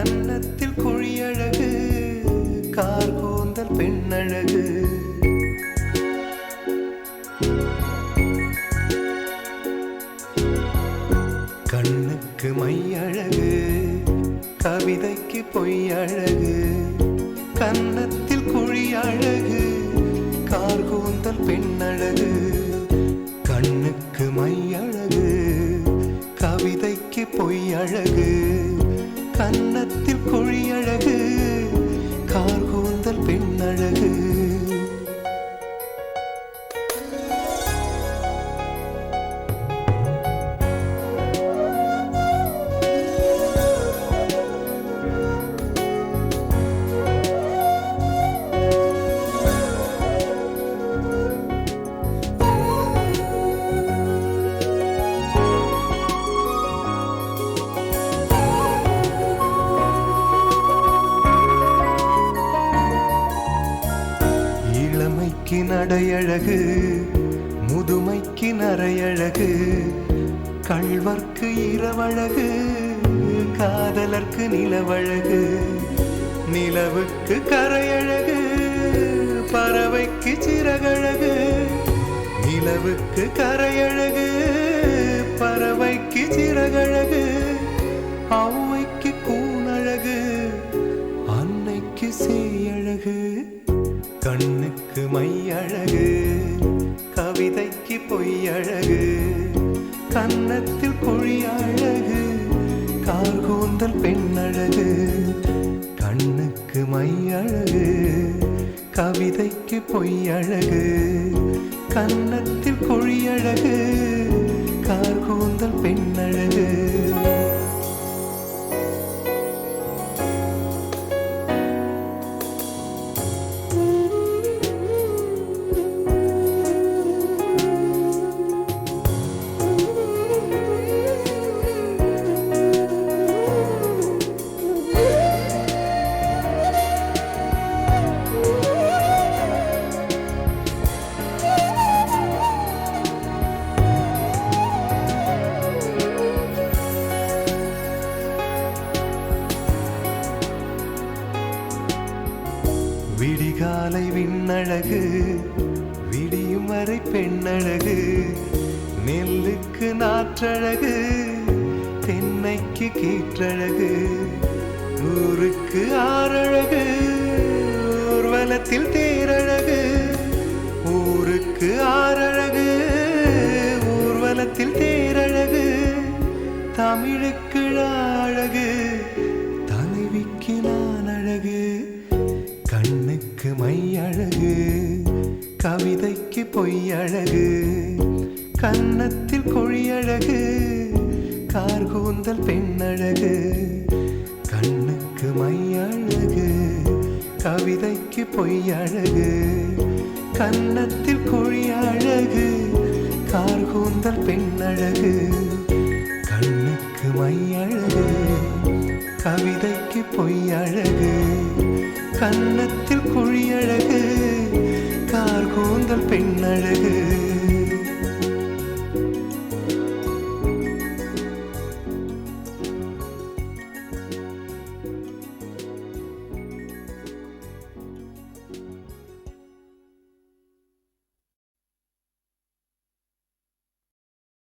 கன்னத்தில் குழியழகு கார் கூந்தல் பெண்ணழகு கண்ணுக்கு மையழகு கவிதைக்கு பொய்யழகு கன்னத்தில் குழியழகு கார் கூந்தல் பெண்ணழகு கண்ணுக்கு மையழகு கவிதைக்கு பொய்யழகு கன்னத்தில் குழியழகு கார் கூந்தல் பெண்ணழகு இளமைக்கு நடையழகு முதுமைக்கு நரையழகு கள்வர்க்கு இரவழகு காதலர்க்கு நிலவழகு நிலவுக்கு கரையழகு பறவைக்கு சிறகழகு நிலவுக்கு கரையழகு பறவைக்கு சிறகழகு ஔவைக்கு கூனழகு அன்னைக்கு சேயழகு கண்ணுக்கு மையழகு கவிதைக்கு பொய்யழகு கன்னத்தில் குழியழகு கார் கூந்தல் பெண்ணழகு கண்ணுக்கு மையழகு கவிதைக்கு பொய்யழகு கன்னத்தில் குழியழகு கார் கூந்தல் பெண்ணழகு விடிகாலை விண்ணழகு விடியும் வரை பெண்ணழகு நெல்லுக்கு நாற்றழகு தென்னைக்கு கீற்றழகு ஊருக்கு ஆறழகு ஊர்வலத்தில் தேரழகு ஊருக்கு ஆறழகு ஊர்வலத்தில் தேரழகு தமிழுக்கு அழகு தலைவிக்கு நான் அழகு கண்ணுக்கு மையழகு கவிதைக்கு பொய்யழகு கன்னத்தில் குழியழகு கார் கூந்தல் பெண்ணழகு கண்ணுக்கு மையழகு கவிதைக்கு பொய்யழகு கன்னத்தில் குழியழகு கார் கூந்தல் பெண்ணழகு கண்ணுக்கு மையழகு கவிதைக்கு பொய்யழகு கன்னத்தில் குழியழகு கார் கூந்தல் பெண்ணழகு